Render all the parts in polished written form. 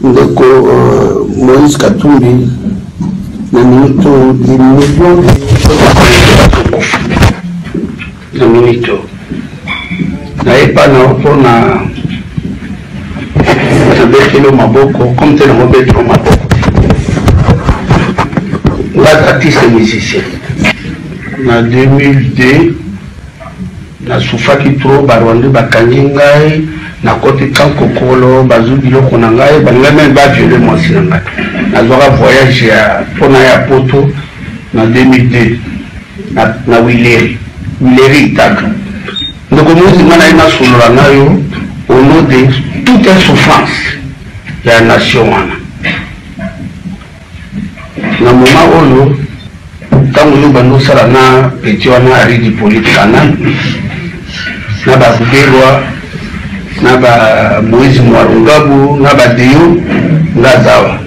ndeko Moïse Katumbi na minito des millions de minito na epana pona betelo maboko comme tel betelo maboko la artiste musicien na 2002 na soufaki trop barwande bakangi ngai na côté kankokolo bazubi loko na ngai balinga même ba violer mwasi na ngai nazwaka voyage ya pona ya poto na 2002 na Wileri Itaka ndoko muzi mana ina solola nayo au nom de toute souffrance ya nation wana na moment oyo tango yo bandosala na petit wana aridi politique na babubelwa na ba Moïse Mwarungabu na ba Deyo Ngazawa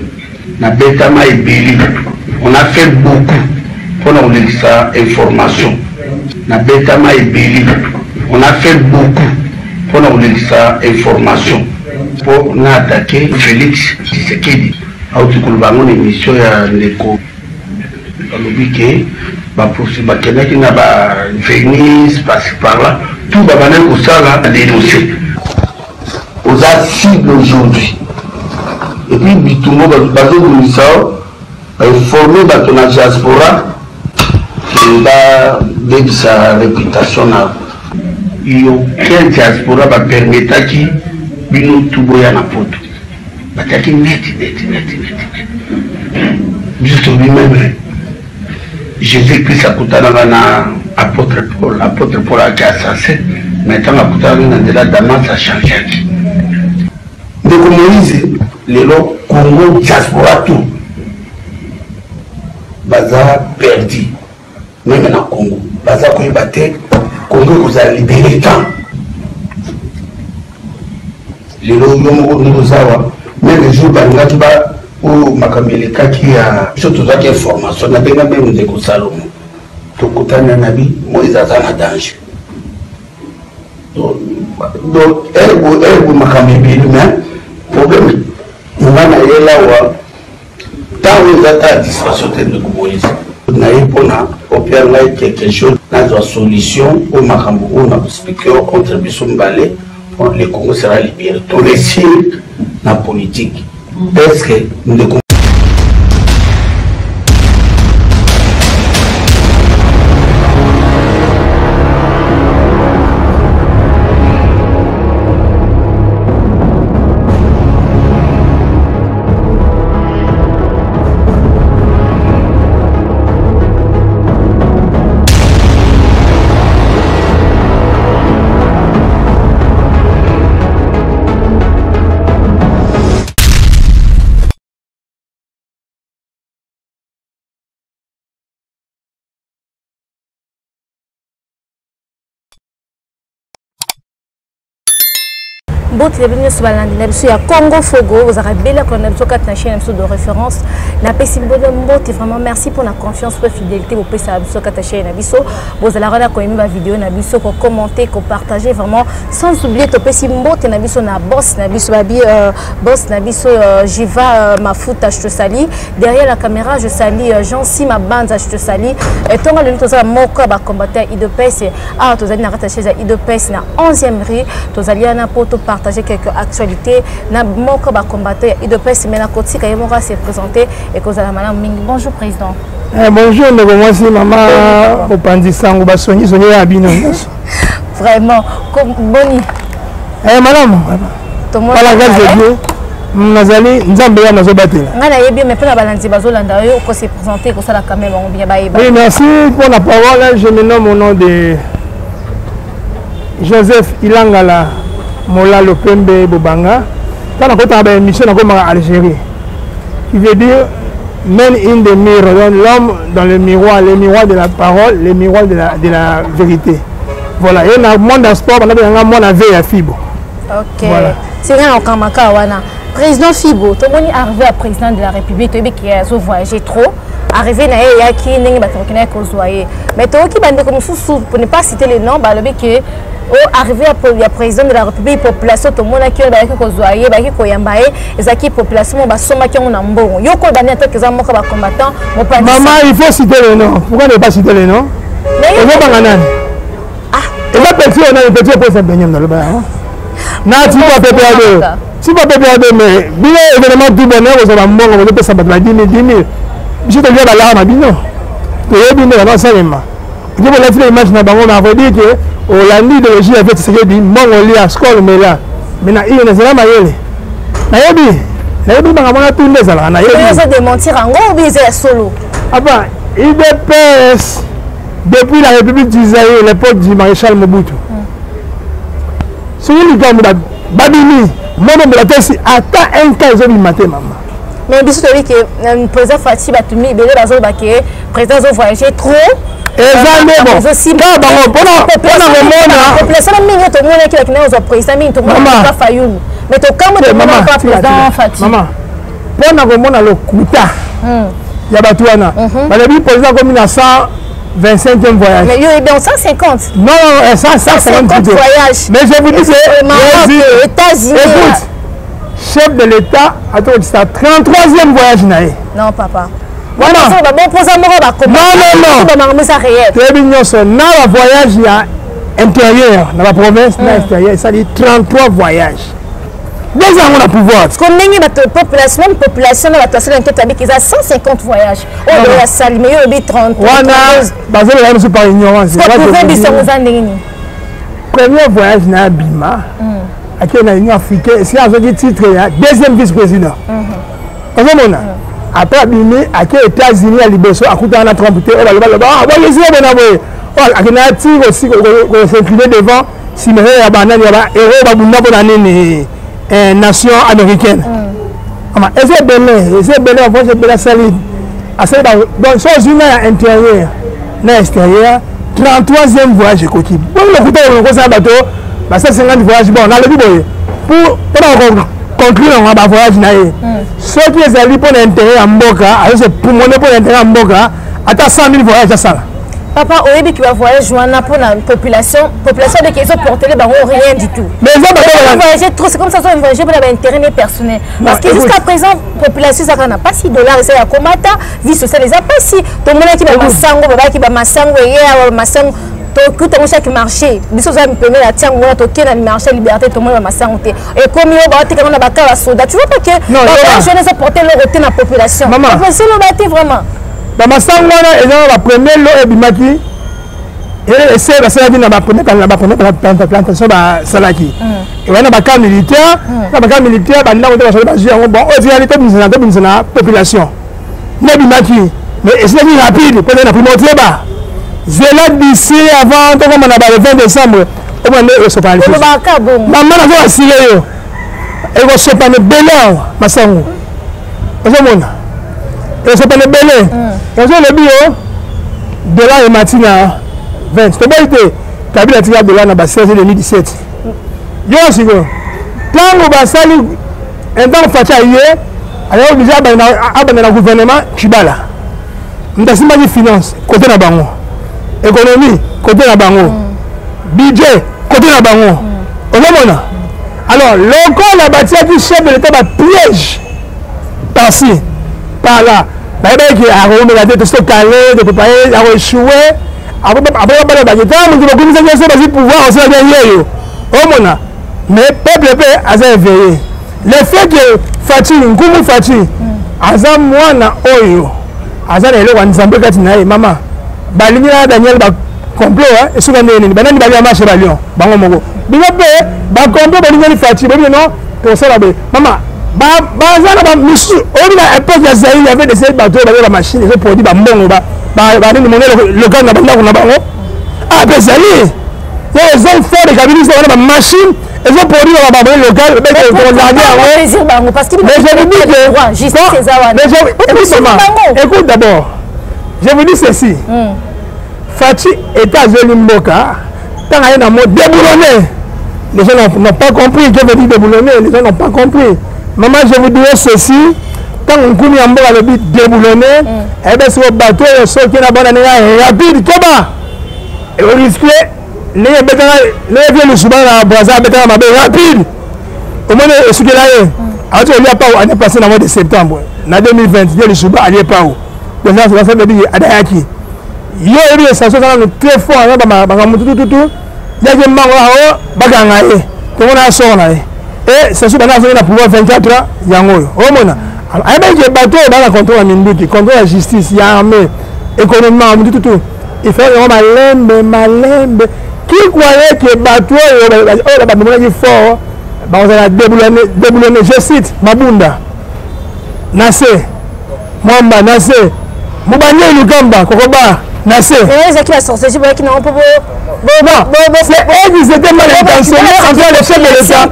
na betama ebeli. On a fait beaucoup pour nous donner sa information na betama ebeli. On a fait beaucoup pour nous donner sa information pour na attaquer Félix Tshisekedi autukulubango na émission ya ndeko alobike ba poursuivre ba kenaki na ba Venise passe par là tout ba bana ko sala dénoncer aux cibles aujourd'hui. Et puis, Bitumbo, formé dans la diaspora, il a dit sa réputation. Il n'y a aucun diaspora qui permet qu'il y ait tout boya na poto. Il y a net. Juste lui-même, Jésus-Christ a coûté l'apôtre Paul a été assassiné. Maintenant, la Damas a changé. De Moïse, les lots Congo diaspora tout. Baza perdu. Même dans Congo. Baza qu'on y battait, Congo vous a libéré tant. Les lots nous avons. Même les jours, Bangakiba ou Makameleka qui a surtout ça qui est formation. On a bien même des Salomon. Tout côté Nabi, Moïse a un danger. Donc, elle Makameleka, mais problème, on va aller là-haut. Tant que vous êtes à distraction de Moïse, on a opéré quelque chose, on a une solution au Makambo, on a expliqué au contribution balai, le Congo sera libéré. Tous les signes de la politique, est-ce que nous Bote bienvenue sur la Congo Fogo, vous avez belle la chaîne de référence. La Bote, vraiment merci pour la confiance, pour la fidélité, pour la chaîne. Vous allez regarder la vidéo, pour commenter, pour partager vraiment. Sans oublier que Bote na boss, boss Jiva Mafuta, je te salue. Derrière la caméra, je salue Jean-Si ma bande, je te salue. Et tant que nous avons moka combattre IDPS, ah, tu as dit rattaché à IDPS na 11e rue, tu as dit na poto partager quelques actualités. Na moka combattre IDPS, mais na côté quand il s'est présenté et que vous allez madame Mingi. Bonjour président. Bonjour, moi c'est maman au Pandisango Basoni, Sonia Abino. Vraiment, comme boni. Madame, à la grâce de Dieu. Nazali Nzambe ya nazobatela. Ngana yebi mais pena balanzi bazolanda yo ko se présenter ko sala quand même bien baïba. Oui, merci pour la parole. Je me nomme au nom de Joseph Ilangala Mola Lopembe Bobanga. Quand on a une mission en Algérie, qui veut dire men in the mirror, l'homme dans le miroir de la parole, le miroir de la vérité. Voilà, et dans le monde du sport, on a un monde à veille à Fibo. Ok. Voilà. C'est rien en Kamaka wana. Président Fibo, tout le monde est arrivé à président de la République, qui a voyagé trop. Arrivé na yaki n'engi batokina ko zoyer. Mais to ki bande comme sous pour ne pas citer les noms, ba lobi que arrivé à président de la République population tout le monde qui est kozoaye ba ki koyambaye ezaki population ba soma ki on mbongo yoko bani attaque za moka ba combattant mon pas maman il faut citer le nom pourquoi ne pas citer le nom et va banganani et va petit on a le petit pour s'empeigner dans le bas na tu vas PPAD tu vas PPAD mais bien évidemment tout bonheur aux mbongo on peut ça ba 10 000 je te dis ba la ma bino to yebino na salema je vous laisse l'image na bango na va dire que Olandi de logique avec ce que dit mon oli à école mais là mais na il ne sera pas yele na yebi banga mona tout les ala na yebi ils ont démentir en gros bien c'est solo ah IDPS depuis la République d'Israël l'époque du maréchal Mobutu c'est lui qui a babini moi de la tête attend un cas ils ont maté maman mais biso to que le président Fati Batumi belé bazo baké président zo voyager trop exactement ka bango pona remona population mingi to mona ki akina zo président mingi to mona ka fayulu mais to kamo de mona ka président Fati maman pona remona le kuta ya batu wana balobi président comme 125e voyage mais yo est 150 non 150 voyages mais je vous dis c'est États-Unis écoute chef de l'État a tout ça 33e voyage naé non papa voilà non très bien ça na la voyage ya intérieur dans la province na extérieur ça dit 33 voyages deux ans on a pouvoir parce qu'on n'est pas population na la personne qui habite qui a 150 voyages on doit saluer le 30 wana basé là sur par ignorance premier voyage na Bima à l'Union africaine, c'est un titre, deuxième vice-président. Après, Bimé, à quels États-Unis, à Libération, à côté de la Trump, on va le aussi, on s'incliner devant, si mais il y a un héros, une nation américaine. Et c'est Bénin, c'est Bénin salide. Donc, soit une intérieure, extérieur, 33e voyage, écoutez. Bon, le couteau, on a un bateau. 150 voyages bon on a le but pour conclure on va voyage naé ceux qui ont pour l'intérêt en Mboka alors pour mon pour l'intérêt en Mboka à 100 000 voyages à ça papa oyebi qui va voyager joindre pour la population de qui sont portés les barreaux rien du tout mais ça voyager trop c'est comme ça ça voyager pour l'intérêt personnel parce que jusqu'à présent population ça n'a pas $6 ça ya komata vie sociale les a pas si tout le monde qui va masango baba qui va masango et masango tout le chaque marché biso za mpemé la tiang ngona to kena marché liberté tout le monde va masangote et comme yo ba te kana bakala soda tu vois pas que les jeunes se porter leur côté la population c'est le bâti vraiment ba masangona et la première lo e bimaki et c'est la seule na ba première plantation ba salaki et wana ba camp militaire ba ndako to ba soda ba jia bon au réalité bizana population ne bimaki mais c'est rapide pour na primordial ba Zélat d'ici avant, comme on a le 20 décembre, on va se parler. Maman a assuré. Et on se parle de Bénin, ma sango. On se parle. Et on se parle de Bénin. On se le bio de là et matina 20. C'est bon, tu as vu la tirade de là, on a 16 et 2017. Yo, c'est bon. Quand on va saluer, un temps fatigué, alors on dit à le gouvernement, Chibala. On a signé finance, côté de la banque. Économie, côté la bango. Budget, côté la bango. Alors, l'encore la bâtisse du chef de l'État va piège par-ci, par-là. Il y a un de se caler, de préparer, à échouer. Après, on va dire pouvoir aussi derrière. Mais le peuple a éveillé. Le fait que Fati, Nkumu Fati, Azam Mwana Oyo, Azam Elo Wanzambe Katinae, maman. Balingi na Daniel ba complot et souvent nini banani ba marché ba Lyon bango moko bilobe ba complot balingi Fati ba non pour ça ba maman ba zana ba misu on a un peu de Zaïre il y avait des bateaux ba machine ils produit ba mbongo ba nini monnaie local na bango na bango ah ben Zaïre ils ont fait des cabines ba machine ils ont produit ba local mais parce que mais je vous dis que écoute d'abord je vous dis ceci. Fati est à Zolimboka. Quand il y a un mot déboulonné, les gens n'ont pas compris. Je veux dire déboulonné, les gens n'ont pas compris. Maman, je vous dis ceci. Quand on connaît un mot à le but déboulonné, eh bien, sur le bateau, ceux qui ont une bonne année rapide, comment? Et on risque les vieux le souvent à Brazza bétara ma rapide au moins ce que là a tu a pas année passée dans le mois de septembre na 2020 vieux le souvent allait pas où donc ça va faire des adayaki yo et ça soit très fort ba mutu tout ya que mangwa baganga to na so na et ça soit na pouvoir 24 heures yango o mona avec le bateau dans la contrôle minduti contrôle la justice ya armée économiquement tout il fait vraiment malembe qui croyait que bateau la bateau fort on va déboulonner je cite Mabunda Nassé Mwamba Nassé Moubanye Lukamba Kokoba Nassé c'est qui va sortir c'est qui n'ont pas c'est eux qui étaient mal intentionnés entre le chef de l'État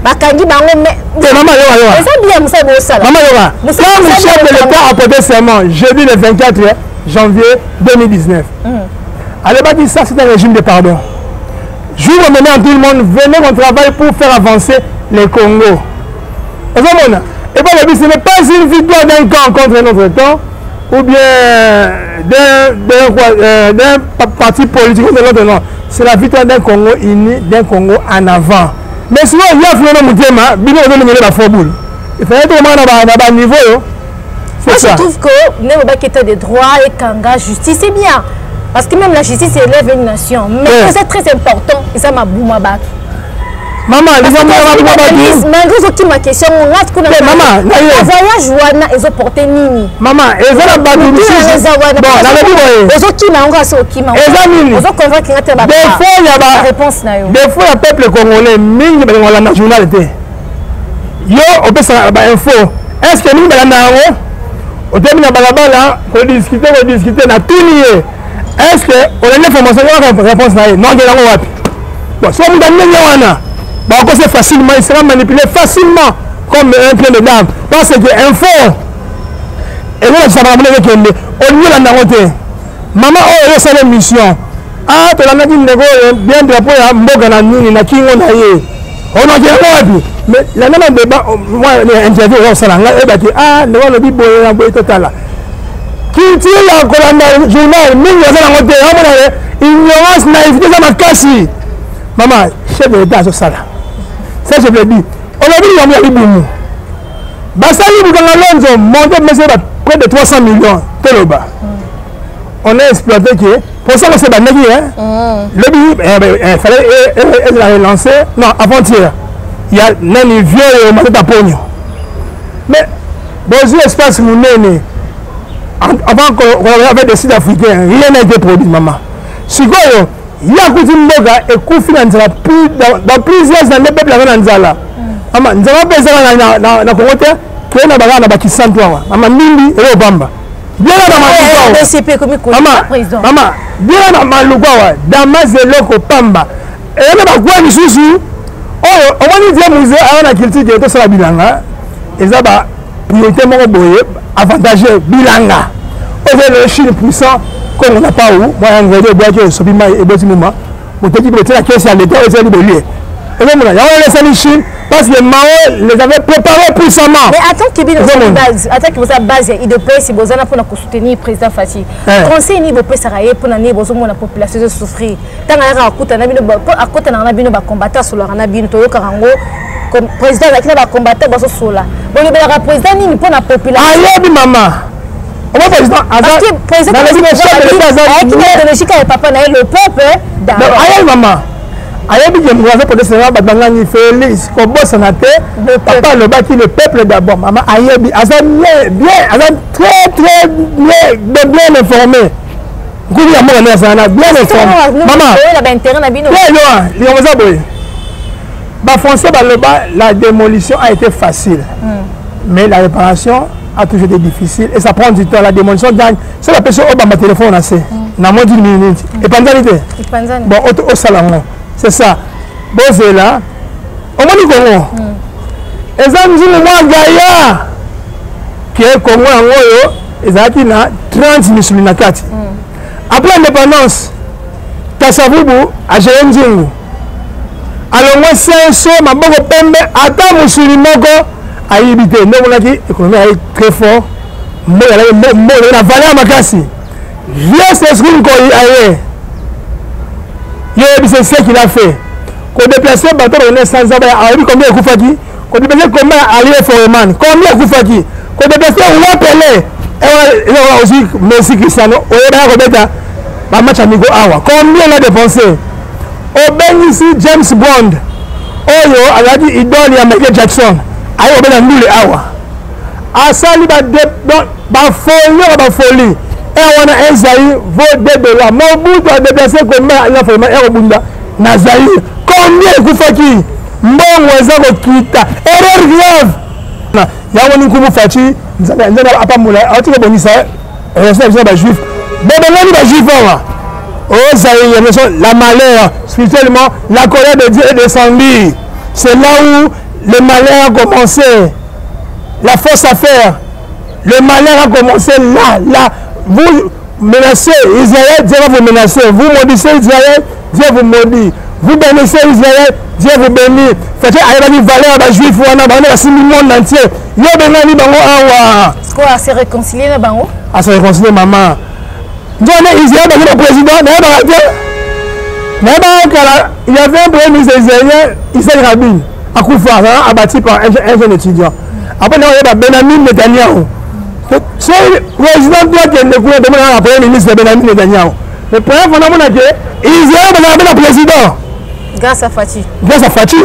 Bakangi bango mais maman Yoga c'est bien Moussa Bossala maman Yoga quand le chef de l'État a porté serment jeudi le 24 janvier 2019 à l'époque ça c'est un régime de pardon jour où maintenant tout le monde venait au travail pour faire avancer les Congo et bien le but ce n'est pas une victoire d'un camp contre un autre camp ou bien d'un parti politique contre l'autre, non. C'est la victoire d'un Congo uni, d'un Congo en avant. Mais sinon, il y a finalement mon thème, il fallait tout le monde à bas niveau. Moi, je trouve que l'état des droits et Kanga, justice, c'est bien. Parce que même la justice élève une nation. Mais c'est très important. Et ça m'a boumé. Maman, les gens malgré ce ma question, maman, voyage ils ont porté nini. Maman, ils ont la bague bon, des fois le peuple congolais mingi la nationalité. Yo, on peut savoir info. Est-ce que nous allons au terme de la balabala, on discuter na tout lié. Est-ce que on a une information réponse na non de la wapi. Bon, soit nous avons c'est facilement, il sera manipulé facilement comme un plein de dames. Parce que info, et là, ça va amener au lieu de la noter. Maman, oh, c'est une mission. Ah, tu l'as dit, bien drapeau, Mboga na nini, na kingo na ye. On a dit, mais la même débat, moi, l'interview, ça l'a dit, ah, nous allons dire, bon, total. Qui tire la colonne journal, nous allons noter, ignorance, naïveté, ça m'a cassé. Maman, chef de l'État, c'est ça là. Ça, je le dis. On a dit qu'il y a eu Bassali, vous avez monté près de 300 millions. On a exploité qui pour ça, c'est Banagui. Le but, il fallait la relancer. Non, avant-hier, il y a un vieux matin d'Apogno. Mais, dans un espace où nous sommes, avant qu'on avait des sites africains, rien n'a été produit, maman. Si il y a coutume et Koufi dans plusieurs années, peuple avait Nzala. Nous avons besoin de Congo qui est dans la Kisantoua. Maman Mimbi et Obamba. Bien dans ma maman, bien dans ma Lugawa, dans ma Zeloko Pamba. Et là, on va voir Misusu. Oh, on va dire musée à la culture de tout ça bilanga. Et ça va priorité mon boye, avantageux bilanga. On veut le Chine puissant. Comme on n'a pas où, moi, on va dire que je suis et bon moment, on te dit que tu as la caisse à l'État et tu as dit et donc, il y a les Chine parce que Mao les avait préparés puissamment. Mais attends qu'il y ait une base, attends qu'il y ait une base, il doit si vous avez pour soutenir le président Fassi. Conseil ni vous pouvez s'arrêter pour n'aller vous la population de souffrir. Tant qu'il y a un coup, à côté d'un abîme, combattre sur leur abîme, Toyo Karango, comme président avec la combattre sur là. Bon, le président ni pour la population. Aïe, maman. Parce que le président le peuple aïe maman aïe bien moi pour le Sénégal Badangani Félix papa le bâti le peuple d'abord maman aïe bien très bien informé bien informé maman la démolition a été facile mais la réparation a toujours été difficile et ça prend du temps. La démolition gagne. C'est la personne qui a ma téléphone assez. Dans moins d'une minute. Et panzanité. Bon, au salon. C'est ça. Bon, c'est là. Au moins, Congo. Et ça, nous sommes Gaïa. Qui est Congo en Oyo. Et ça, qui a 30 musulmans. Après l'indépendance, Tassavubu a géré Nzingu. Alors, moi, c'est un saut, ma bonne pembe, attends, musulman. A évité, nous on a dit l'économie est très fort, mais la valeur à Makassi. Viens ce qu'on a c'est ce qu'il a fait. Qu'on déplace bateau on est sans avoir combien de Koufaki, qu'on déplace combien Ali Foreman, combien de Koufaki, qu'on déplace Roi Pelé, et aussi Messi Cristiano, on va remettre un match amigo awa. Combien on a dépensé? Au ben ici James Bond, Oyo, elle a dit idole à Michael Jackson, aïe au ben nous les awa. À ça il va folie. Et on a un Zahir, vaut $2. Mon bout a déplacé combien Ali Foreman et Obunda, Nazaïr. Combien de Koufaki? Bon, on a quitté. Erreur grave. Il y a un coup Fati, nous avons pas moulé. On a dit ça. Et on a juif. Bon, on a juif. Oh, ça y est, la malheur, spirituellement, la colère de Dieu est descendue. C'est là où le malheur a commencé. La force à faire. Le malheur a commencé là. Vous menacez Israël, Dieu va vous menacer. Vous maudissez Israël, Dieu vous maudit. Vous bénissez Israël, Dieu vous bénit. Faites une valeur à juif ou à le monde entier. Yo benani bango awa. Quoi à se réconcilier na bango? À se réconcilier maman. Dieu Israël le président, il y avait un premier ministre israélien, Israël Rabin, à Koufa, abattu par un jeune étudiant. Après il y a Benjamin Netanyahu. C'est le président doit qu'il ne demander à premier ministre Benjamin Netanyahu. Le premier phénomène est que Israël est le président. Grâce à Fati. Grâce à Fati.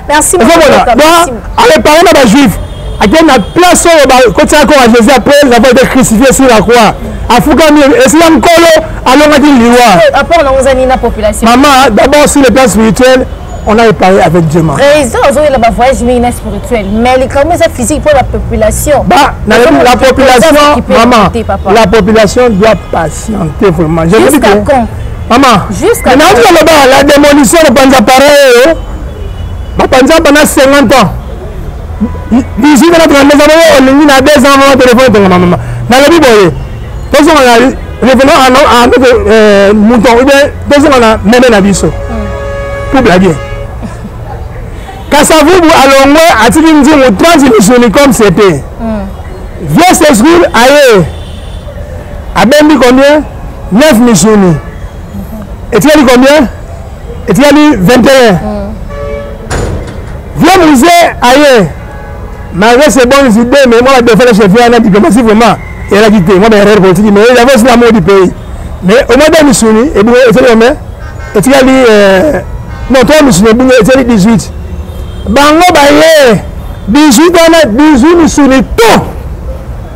Merci beaucoup. Allez, parlons de juif. À quelle place quand tu as encore à Jésus après avoir été crucifié sur la croix. À Foukami, et c'est encore allons à dire l'Iwa. Après, on a la population. Maman, d'abord sur le plan spirituel, on a réparé avec Dieu. Président, on a un voyage spirituel. Mais les comment ça physique pour la population? La population, maman, la population doit patienter vraiment. Jusqu'à quand? Maman, jusqu'à la démolition de Panzapareil, pendant 50 ans. 18 ans, 32 ans, on a 2 ans, téléphone de maman. Dans la Bible, revenons à notre mouton, 2 ans, on a même un abisso. Pour blaguer. Quand ça vous, allons à Tilinzi, on 30 missions comme c'était. Viens s'inscrire ailleurs. À Bembi combien? 9 missions. Et tu as dit combien? Et tu as dit 21. Viens musée ailleurs. Malgré ces bonnes idées, mais moi, je vais faire le chef, il y a une diplomatie vraiment. Et elle a quitté. Moi, je vais politique, mais il y avait aussi l'amour du pays. Mais au moins, de missionnaires, et tu as dit combien? Et tu as dit. Non, 3 missionnaires, et tu as dit 18. Bango, baye. 18 ans, 18 missionnaires, tout.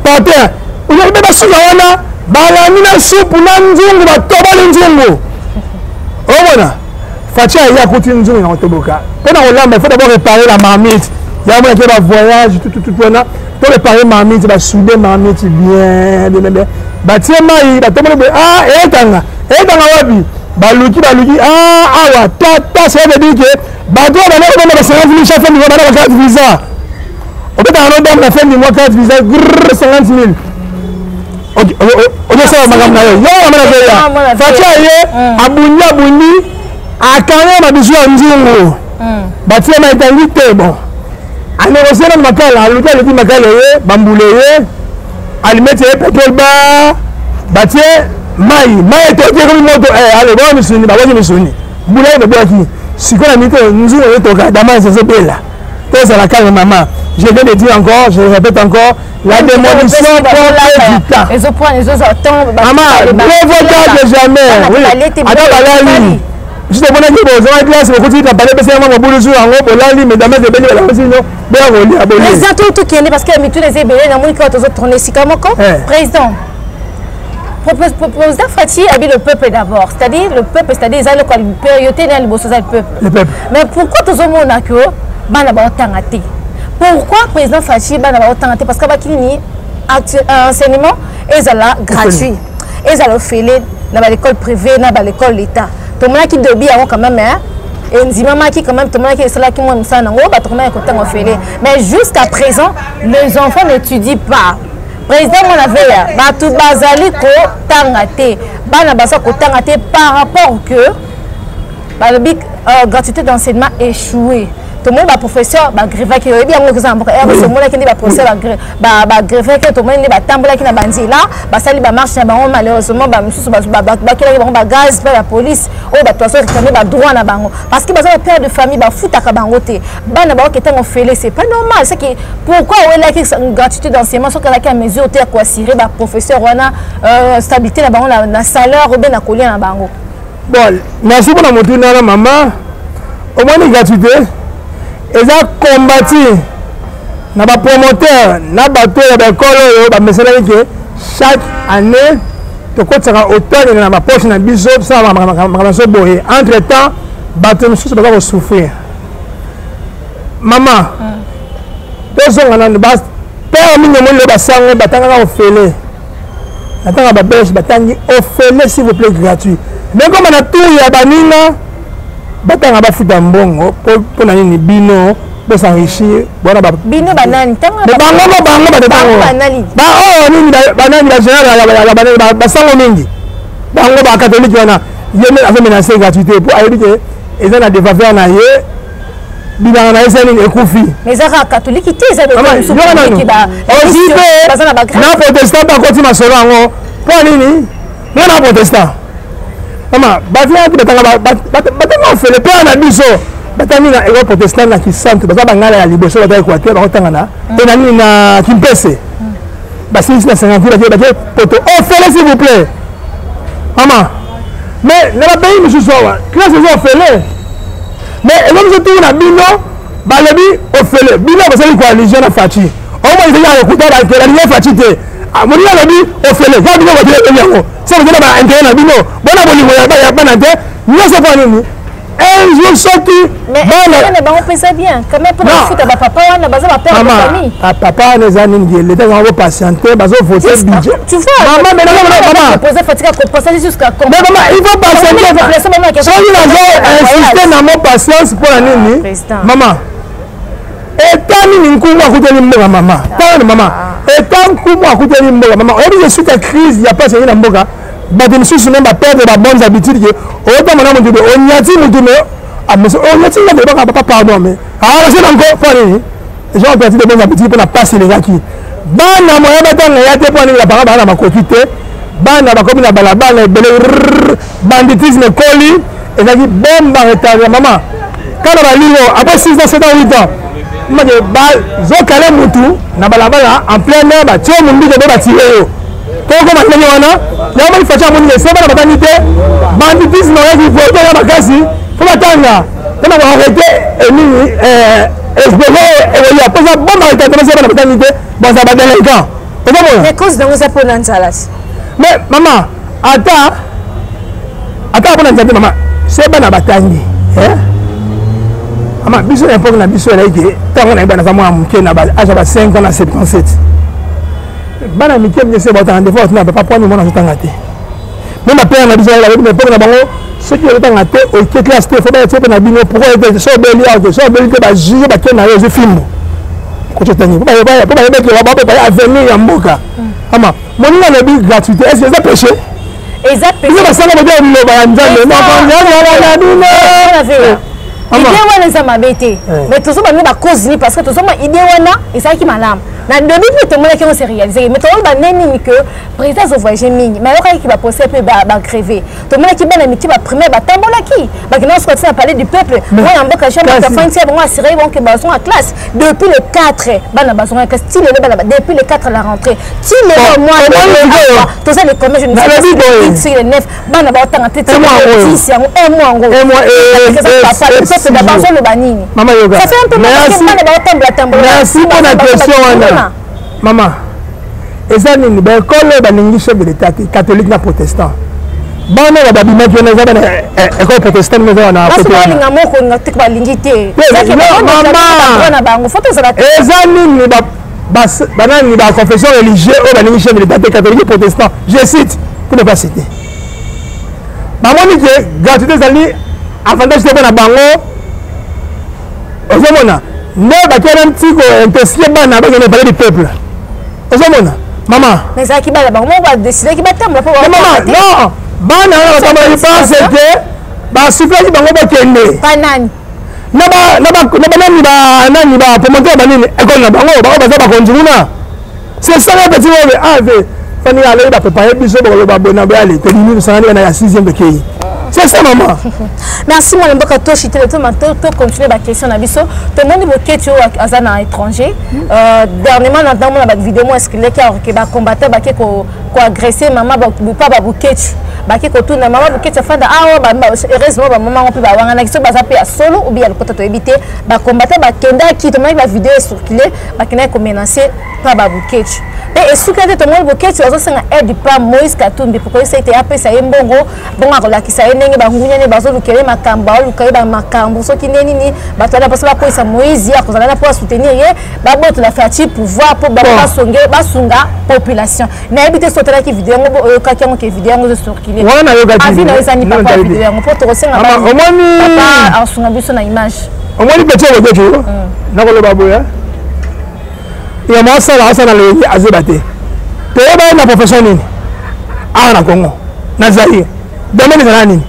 Par terre. Vous avez pas su là, balamina soupe, nanzungu, batobali nzungu. Oh voilà, Fatia il y a continué nous en Toboka. Pendant on l'a, mais il faut d'abord réparer la marmite. Il y a un voyage, tout voilà. Pour réparer la marmite, il va souder la marmite bien. Tiens, il va tomber. Ah, et tanga wabi. Baluki, awa, ta, ça veut dire que bateau va faire 50 000 chaque fin du mois, 4 visas. On peut avoir dans la fin du mois 4 visas, 50 000. On est ça, madame Nayo. Fatia ye, abundi, akane ma bisu anjingo. Batia ma itangi te bon. Anérosé na makala, l'hôtel dit makala ye, bamboule ye, alimete ye pétrole ba, batia mai te comme moto allez bon misuni, ba wani misuni. Boula ye boaki. Sikola mito nzungo ye toka dama c'est bella. Tout ça la calme maman. Je viens de dire encore, je répète encore, la démolition prend du temps. Les autres, les autres tombent. Maman, ne regarde jamais. Attends, balali. Je te connais que vous avez classe, vous continuez à parler parce que vous avez beaucoup de choses en haut, balali, mais dans mes débats, la musique, non, bien roulé, abonné. Président, tout qui est né parce qu'il y a mis tous les ébélés dans mon cœur, tous autres tournés, si comme encore. Président. Président Fati a dit le peuple d'abord, c'est-à-dire le peuple, c'est-à-dire ils ont le priorité dans le peuple. Mais pourquoi tous les monde a que pourquoi le président Fati a autant parce qu'il y a enseignement et gratuit. Et ça le fait dans l'école privée, dans l'école d'État. Tout le monde qui doit quand même, et Nzimama qui quand même, tout le monde qui est là qui m'a ça, mais jusqu'à présent, les enfants n'étudient pas. Président mon avait tout bazali ko tangate, bana basa ko tangate par rapport que la gratuité d'enseignement échoué. tout le monde va professeur va gréver qui bien on ça mboka et ce monde qui va professeur va gréver que tout le monde va tambola qui na banzila va sali va marche na bango malheureusement ba mususu ba kila bango ba gaz pa la police o ba toaso réclamer ba droit na bango parce que baza père de famille ba futa ka bango te bana ba qui tant fait c'est pas normal c'est que pourquoi on a une gratuité d'enseignement sur la mesure te quoi assurer ba professeur wana stabilité na bango na salaire ou bien na colia na bango. Bon, merci pour la montée na maman. Au moins une gratuité. Et ça combattu na ba promoteur na bateau ya ba école ba mesana que chaque année to ko tsaka autant na ba poche na biso ça va ma boye. Entre temps bateau monsieur ba ko souffrir. Maman. Deux ans na bas père mingi mo le basango batanga ko fele. Natanga ba beige batangi offert s'il vous plaît gratuit. Mais comme on a tout ya banina batanga ba futa mbongo pour na nini bino pour s'enrichir bona ba bino banani tanga bango banani ba oh nini banani ba général ba sango mingi bango ba catholique wana yeme a fait menacer gratuité pour aller que ils ont des faveurs na ye bibanga na esa nini ekufi mais ça catholique te ça de qui ba na protestant ba koti masolo ngo pour nini na protestant mama bavia ki batanga fait le père na biso batani na école protestant na Kisante baza bangala ya liboso bata Équateur ba kotanga na na nini na Kimpese basi na 50 ba poto offert s'il vous plaît mama mais na ba pays monsieur soa classe zo offert mais elom zo tu na bino balobi offert bino ba sali coalition na fachi au moins il y a écouter la que la fachi te amoni la lobi offert ga bino ba dire yango ça veut dire ba intérêt na bino bona bolingo ya bana te nyoso pa nini un jour sorti mais on peut ça bien quand même pour le foot ba papa wana baza ba père de famille papa les amis l'état va patienter bazo voter budget tu vois maman mais maman poser fatigue pour passer jusqu'à quand mais maman il faut patienter so il a insister na mon patience pour la nini maman et tani nkungu akuteli mboka mama tani mama et tant nkungu akuteli mboka mama oyebi je suis ta crise ya pas na mboka bato misusu même baperdre ba bonnes habitudes ke oyotamona motu be onyati motu me onyati nga belebaka papa pardon mais c'est encore po nini les gens ont perdu de bonnes habitudes mpona pasi elengaki bana moya batanga ya te po nini bapara baa na makoki te bana bakomi na balabala ebele banditisme ekoli ezalaki bomba retardé mama kana balingo après 6 ans 7 ans 8 ans maki bazokale motu na balabala en plein air batie mondike be batire yo koko mandenge wana yamoni facha moni seba na batani te banditisme oyaki voto ya makasi fo batanga tena ko arrêter nini espérer et ya posa bomba retardé seba na batani te baza ba délinquant okomona mais cause donc ça pour nansalas mais maman ata pona nzambe mama seba na batangi mama biso époque na biso elaki ntango na yebana za mwa moke na age ba 5 ans na 77 bana mike mnyese botanga des fois na papa point mona zotanga te même père na biso la mais époque na bango ce qui zotanga te au que classe te faut ba te na bino pourquoi être so beli out so beli te ba juge ba kena yo film ko totani ba que wa ba avenir ya mboka ama moninga na bi gratuité est-ce que ça péché exactement ça ça va dire no ba nzambe no ba nzambe idée wana eza mabe te mais tozobanga bacause ni parce que tozoma idée wana ezalaki malamu na début mpe tomonaki yango se réalisé mais toyeba nini que président azovoyage mingi mais ayokaki baposé mpe bagrévé tomonaki bana miki baprimaire batambolaki bakenda soki na palais du peuple wana mboka chambre bango assuré bonke bazonga à classe depuis le 4 bana bazonga classe ti lelo bana depuis le 4 la rentrée ti lelo mois toza le combien je ne sais pas sur le 9 bana baotanga te 10 yango un mois ngo c'est d'abord le banini maman yoga ça fait un peu mal merci pour la question maman eza nini baekole balingi chef de l'état catholique na protestant bana babimaki wana eza bana école protestant mais eza na balinga moko nga te balingi te na bango faut tozala eza nini banani ba confession religieuse oyo balingi chef de l'état catholique protestant je cite pour ne pas citer bamoni ke gratuité ezali avantage te na bango ozomona nde bakela ntiko intoxique bana bakende parler du peuple ozomona mama mais ezalaki bana bango moko badecidaki batambola mpo mama non bana wana batambolaki pense ke basuflaki bango bakende panani nani ba promoteur banini école na bango ba baza ba konjuna c'est ça le petit mot ave fani aller ba préparer biso ba bona ba aller que nous sangani na 6e bekei c'est ça maman. Merci mon mboka to chité to manto to continuer ba question na biso to moni bo ketio azana étranger dernièrement dans mon vidéo moi est-ce qu'il est que ba combattre ba ko agresser maman ba pas ba ketio ba ko tout na maman bo ketio fanda ba heureusement ba maman on peut ba wanga kiso ba zape solo ou bien le côté to éviter ba combattre ba kenda ki to moni ba vidéo circuler ba kena ko menacer pas ba ketio et soukate to moni bo ketio azosenga aide pas Moïse Katumbi pour que ça été appelé ça mbongo bon akolakisa ndenge bangunyane bazolukele makambo alukele ba makambo soki neni ni batala parce que ça Moïse ya kozala pour soutenir ye baboto la faire pouvoir pour basunga population na ebité sotela ki vidéo ngo kakiango ke vidéo ngo circuler wana yo gati avi na ezani papa vidéo ngo pour tosenga ba omoni papa asunga biso na image omoni petit ko kecho na ko le baboya ya masala asana le azebate te ba na profession nini na Congo na Zaire domaine de l'année.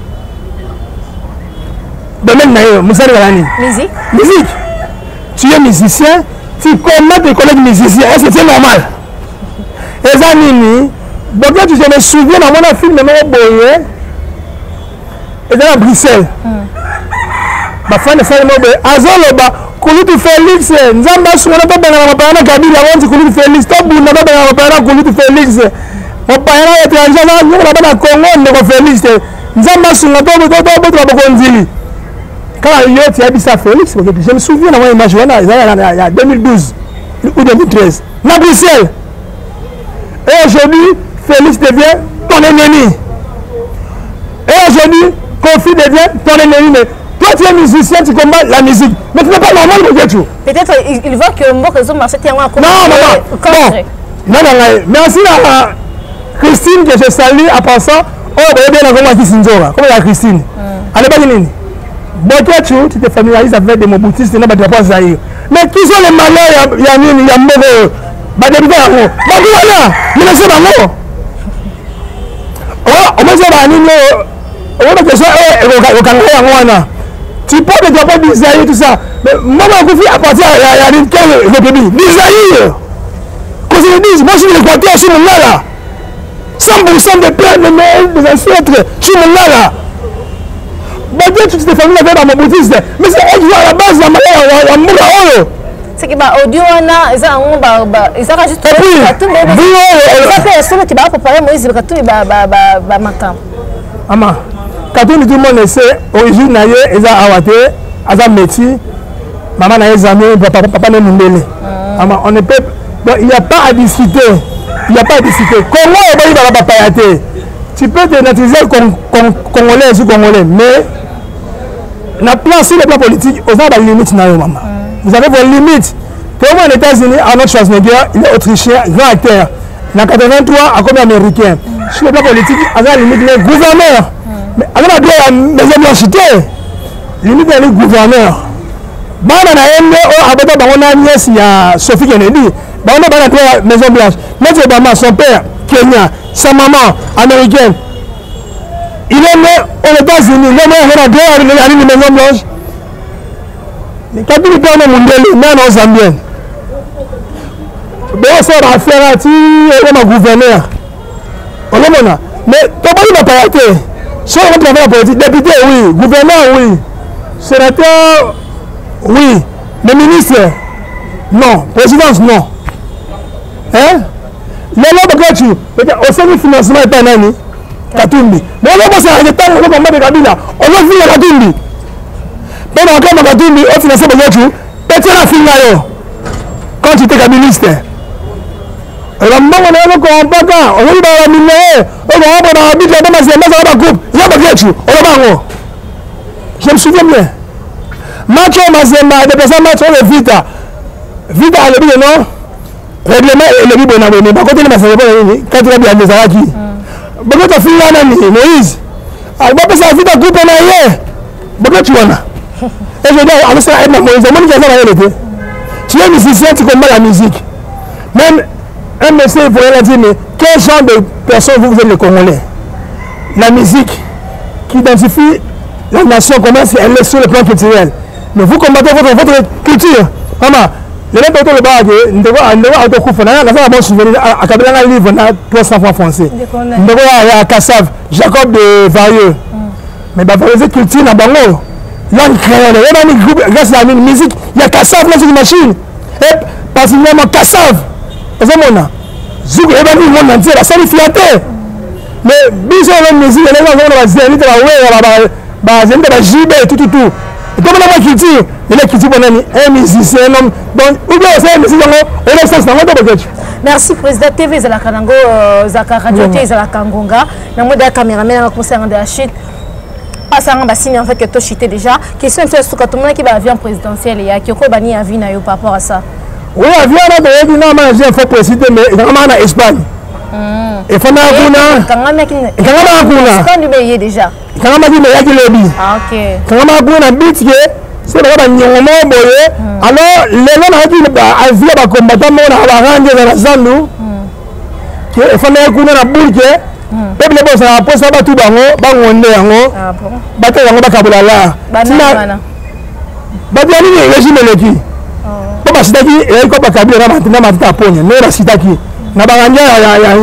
Domaine de musique. Musique. Tu es musicien, tu combats tes collègues musiciens. Est-ce que c'est normal? Et ça, Nini, donc là, tu me souviens dans mon film de mon boy, et dans Bruxelles. Ma femme de faire le mot, Azoloba, Kouloutou Félix, Nzamba, Souna, Babana, Babana, Kabila, Kouloutou Félix, Tabouna, Babana, Babana, Kouloutou Félix. On parle étranger là, nous on a Congo, on Félix. Nzamba sunga to bakondili. Quand il y a dit ça Félix, je me souviens dans une image il y a 2012 ou 2013. Na Bruxelles. Et aujourd'hui, Félix devient ton ennemi. Et aujourd'hui, Kofi devient ton ennemi. Mais toi tu es musicien, tu combats la musique. Mais tu n'es pas normal de dire tout. Peut-être il voit que Mboko Zo marché tient un Non, merci à Christine que je salue à passant. Oh, bien comment dit Sinzora. Comment il y a Christine? Allez, pas de Bokechu, tu te familiarises avec des moboutistes et pas de rapport à eux. Mais qui sont les malheurs? Il y a Mbogo. Bah, des bidons. Bah, voilà. Mais c'est pas moi. Oh, on va dire à Nino. On va dire que ça, tu portes des drapeaux d'Isaïe, tout ça. Mais moi, je me à partir de la République. D'Isaïe. Quand je le dis, moi, je suis l'Équateur, je suis mon là. 100% des pères, des ancêtres, je suis mon là. Bah, tu te familiarises avec ma boutique. Mais c'est elle qui à la base de la Moula. C'est que bah audio na ils ont juste personne qui va préparer Moïse Katumbi ba makam. Ama Katumbi tout le monde sait origine na ye eza awate aza métier maman na ezami papa na mundele. Ama on ne peut il n'y a pas à discuter. Il n'y a pas à discuter. Congo est dans la papayate. Tu peux te naturaliser congolais ou congolais mais na plan sur le plan politique aux a des limites na yo maman. Vous avez vos limites. Comme aux États-Unis, Arnold Schwarzenegger, il est autrichien, grand acteur. En 83, à comme américain. Sur le plan politique, à la limite, les gouverneurs. Mais avec la droit, les blanchité, limite, les gouverneurs. Bana na ende o abata bangona nièce ya Sophie Kennedy. Bangona bana la Maison Blanche. Notre Obama, son père, Kenya, sa maman, américaine. Il est né aux États-Unis. Il est né à la Maison Blanche. Quand il parle de Mundele, non, non, Zambien. Mais on sort d'affaire à ti, on est gouverneur. On est mon. Mais comment il va pas été? Si on travaille en politique, député, oui. Gouverneur, oui. Sénateur, oui. Mais ministre, non. Présidence, non. Hein? Au sein du financement, il n'y a pas nani. Katumbi. Mais on va passer à l'état, on va combattre de Kabila. On va finir Katumbi. Mais dans le cas de Katumbi, on finance Bogochou, petit la fin quand tu étais kabiliste. Et là, on a un combattant, on va dans la minère, on va dans la bite, on va dans la coupe, il y a Bogochou, on va. Je me souviens bien. Macho Mazemba, des personnes match on le Vita. Vita a le but non? Règlement et le but bonabonné. Mais par contre, il m'a fait quand il a bien des Araki. Bogochou a fini là, Moïse. Alors, on va passer à Vita coupe en arrière. Bogochou on a. Et je dis, on sera aide Moïse. Tu es musicien, tu combats la musique. Même un monsieur, il pourrait dire, mais quel genre de personnes vous êtes les Congolais? La musique qui identifie la nation, comment elle est sur le plan culturel. mais vous combattez votre culture. Maman, les gens qui le bagage, nous devons autocouffer. Nous avons bon souvenir à Kabila un livre na 300 francs français. Nous devons à Kassav, Jacob de Varieux. Mais bah valoriser culture na bango. Langue créole, il y a un groupe grâce à la musique, il y a Kassav dans une machine. Et particulièrement Kassav. Vous voyez Zouk et le monde entier, la seule fierté. Mais bisous la musique, les gens vont la zénith, la zénith, la JB, tout. Et comme on a une culture, il y a une culture, un musicien, un homme. Donc, ou bien c'est un musicien, on est sens, merci, Président TV, Zala Kanango, Zaka Radio TV, Zala Kangonga. Nous avons des caméramans, nous avons des chutes. Parce qu'on a signé en fait que tu as chité déjà. Question de ce que tout le monde qui va avion présidentiel, il y a qui a un avis par rapport à ça. Oui, avion, on a un faux président, mais il y a en Espagne. Et faut déjà. C'est alors les gens qui avion va combattre mon arrange dans la zone qui il faut na bourge peuple boss na posa ba tout bango ba ngonde yango ba te yango ba kabula la ba bien ni régime leki ba sitaki e ko ba kabula na matita ponya no la sitaki na banganja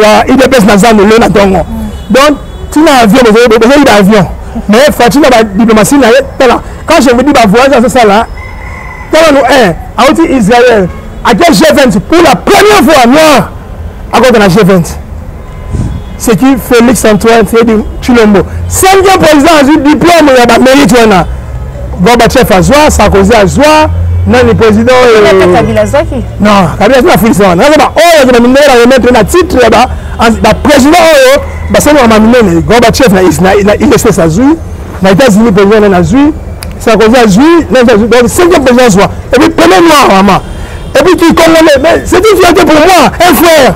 ya IDPS na zone le na tongo donc tina avion besoin d'avion mais fatina ba diplomatie na tela quand je me dis ba voyage c'est ça là tela nous un outil Israël à quel G20 pour la première fois noir à côté de la G20 c'est qui Félix Antoine Tshilombo 5e président du diplôme ya ba mérite wana Gorbatchev a joie Sarkozy a joie non le président Kabila Zaki non Kabila na Félix wana na ba oyo na minera remettre na titre ba président oyo ba sema wa mamine Gorbatchev na il est sa zui na États-Unis président na zui Sarkozy a zui donc 5e président soit et puis premier noir maman et puis qui congolais c'est une fierté pour moi un frère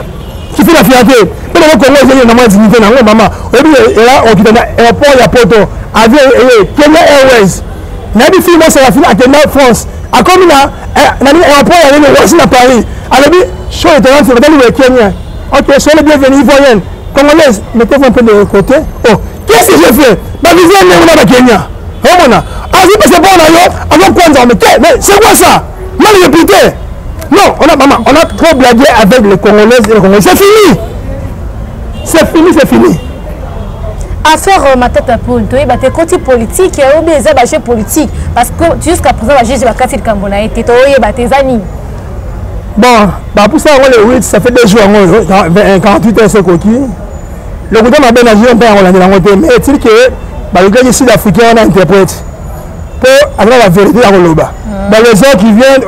qui fait la fierté mais le Congo c'est une dignité na maman et puis là on quitte aéroport ya Poto avion Kenya Airways na bi film ça la film à Kenya France à comme là na aéroport ya le Washington à Paris alors bi show est dans le Kenya ok soyez les bienvenus voyez Congolais mettez-vous un peu de côté oh qu'est-ce que j'ai fait ma vision n'est pas Kenya oh mon c'est bon mais c'est quoi ça mal réputé non on a trop blagué avec les Congolais et les Congolais c'est fini affaire ma tête à poule tu es côté politique ou bien les bâchés politiques parce que jusqu'à présent la juge va casser le Cambona et tu es tes amis bon pour ça on le ça fait 2 jours 48 heures c'est coquille le gouvernement a bien agi on peut en côté mais est-il que le gars ici d'Africain on interprète pour avoir la vérité à Roloba. Les gens qui viennent,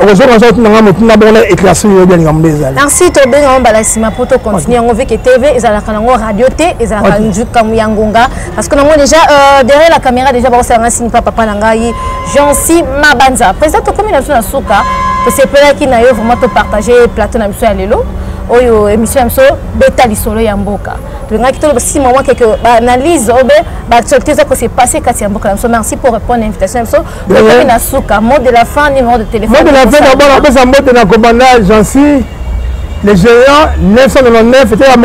merci to bien on pour continuer on veut que TV et la radio T et la comme Yangonga parce que nous déjà derrière la caméra déjà on s'est signe papa nangai Jean-Si Mabanza président de combinaison na souka c'est pour qui na yo vraiment partager plateau na biso ya lelo oyo émission so beta lisolo ya mboka to ngaki to si moment quelque analyse obe ba sortir ça que c'est passé kati ya mboka merci pour répondre à l'invitation so na souka mot de la fin numéro de téléphone mot de la fin d'abord après ça mot de la commandant Jean-Si les géants 999 était un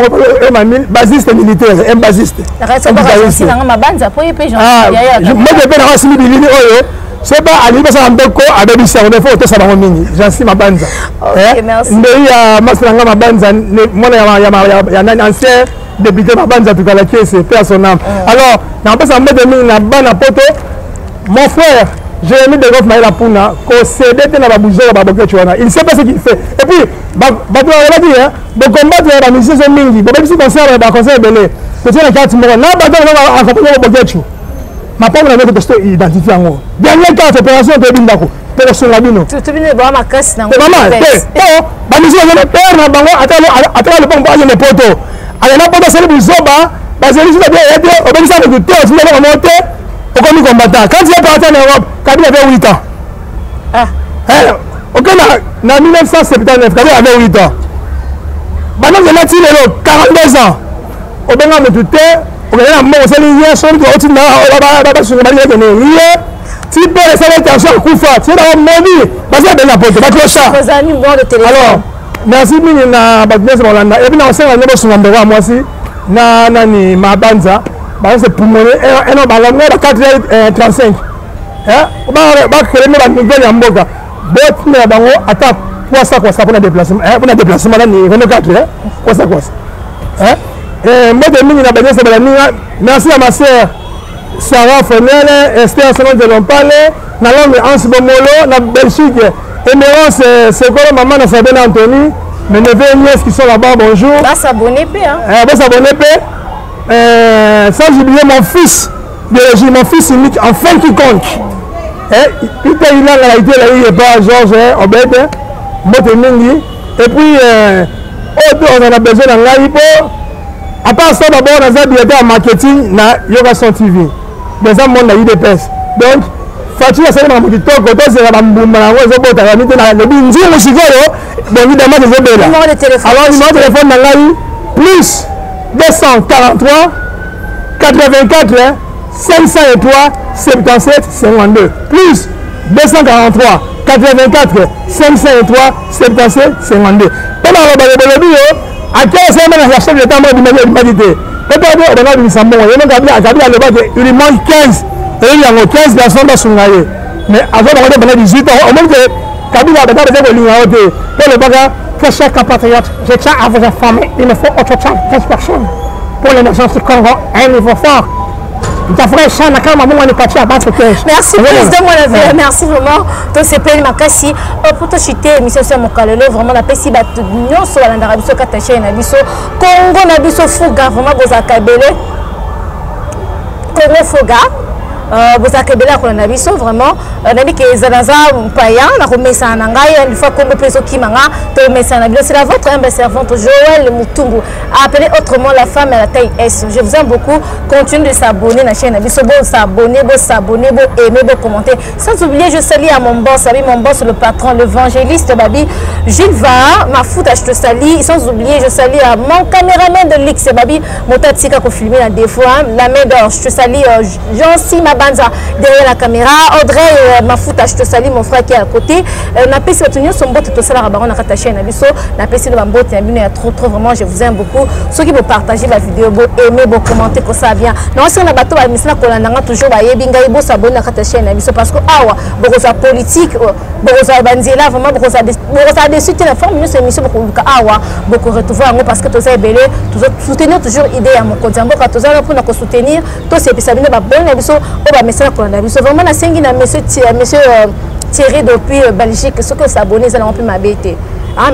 mamil basiste militaire un basiste la reste Jean-Si na Mabanza pour ype Jean-Si moi je peux na simi bilini oyo c'est pas à l'île de Mbeko avec du cerveau faut tout ça dans mini Jean-Si Mabanza OK merci mais il y a Maslanga Mabanza moi il y a un ancien député Mabanza tout à la caisse paix à son âme alors na pas ça mettre na bana poto mon frère Jérémy de Goff Maïla Puna ko cédé na babuzo ba boketu wana il sait pas ce qu'il fait et puis ba on va dire de combattre la mission c'est mingi ba bisi concert ba concert belé c'est une carte mo na ba na accompagner boketu ma pomme na mettre to identifier ngo dernière carte opération to bindako to so la bino tu bino ba ma casse na maman ba mission na père na bango atala le pompe à poto ala na poto c'est le bizoba ba zeli sur bien aider obéissant de tout sur le monter au combattant quand il est parti en Europe Kabila avait 8 ans ok na 1979 Kabila avait 8 ans maintenant il a tiré 42 ans au benga metute au benga mo c'est lié sur le outil na ba sur ba lié ne lié si peut essayer de kufa c'est dans moni parce que ben la porte ba cloche ça alors merci mini na ba business Rolanda et puis na senga ne sur ngamba moi si na ni Mabanza bah c'est pour monnaie et non bah la 4h35 bakele me banivele ya mboka botina bango ata kwasa mpona déplacement nani Renault 4 kwasa mbote mingi na banyesa balaninga. Merci à ma sœur Sarah Fenele, Esther Salon de Lompale, na langue Hans Bomolo, na Belgique, Émérance Sekolo, maman na Sabine Anthony, mes neveux et nièces qui sont là-bas, bonjour. Va s'abonner, hein. Va s'abonner, sans oublier mon fils, biologie, mon fils unique, enfin qui compte. Il a été là, il est pas Georges, Obed, Mbote Mingi, et puis, on a besoin d'un gars, à part ça, d'abord, on a des en marketing na Yogason TV. Des gens monde na IDPS. Donc, Fatou a salué mon TikTok, quand c'est la bambouma, on a besoin de la binzi, on s'y va, évidemment, des obéis. Alors, numéro de téléphone dans l'AI, plus 243 84 503 77 52. Plus 243 84 503 77 52. Pendant le à quel moment la chef de l'État m'a humanité. Peut-être qu'on a vu ça, il lui manque 15. Et il y a 15 personnes dans son aïe. Mais avant de 18 ans, au moins que Kabila a besoin de l'humanité. Pour le bagage, que chaque compatriote, je tiens à vous informer, il me faut autre chose, 15 personnes. Pour les nations du Congo, un niveau fort. Merci président Moulavé, merci vraiment. Donc c'est pas ma cassi pour te chuter mission sur mon calelo vraiment la pesi bat non sur la ndara biso kataché na biso Congo na biso fuga vraiment boza kabele Congo fuga boza kabela ko na biso vraiment na bi ke zanaza paya na ko mesa na ngai une fois Congo peso kimanga to mesa na biso c'est la votre humble servante Joël Mutumbu appelé autrement la femme à la taille S. Je vous aime beaucoup. Continuez de s'abonner à la chaîne. S'abonner, aimer, commenter. Sans oublier, je salue à mon boss, le patron, l'évangéliste Babi. Gilles Va, ma foute, je te salue. Sans oublier, je salue à mon caméraman de l'X Babi, Motatsika qui filmé la des fois. La main d'or, je te salue. Jean-Si Mabanza derrière la caméra. Audrey, ma foute, je te salue, mon frère qui est à côté. Na pesi batunyo son bot to sala baron na kata chaîne biso. Na pesi de bambot ya bino ya trop vraiment, je vous aime beaucoup. Ceux qui vont partager la vidéo, aimer, commenter, que ça vient. Non, si on a bateau, mais c'est là qu'on a toujours yebinga ibo s'abonner à ta chaîne parce que beaucoup de politique, beaucoup de bandiera vraiment beaucoup de des suites la forme nous c'est mission beaucoup retrouver parce que tous belé soutenir toujours idée à mon côté beaucoup tous pour nous soutenir tous ces personnes ba bonne biso o ba message qu'on a biso vraiment na sengi na monsieur Thierry depuis Belgique ce que s'abonner ça n'a pas m'abêter.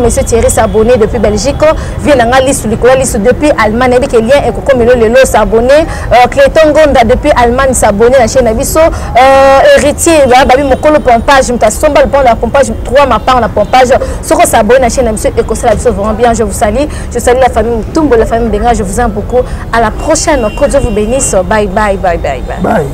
Monsieur Thierry s'abonner depuis Belgique, vient la liste depuis Allemagne, avec lien et comme le s'abonner, Clayton Gonda depuis Allemagne s'abonner la chaîne Abisso, héritier, babi mokolo pompage, m'ta somba le pont la pompage, 3 ma part la pompage, ce qu'on s'abonne la chaîne Abisso et que ça vraiment bien, je vous salue la famille Mutumbu, la famille Benga, je vous aime beaucoup, à la prochaine, que Dieu vous bénisse, bye bye bye bye bye. Bye.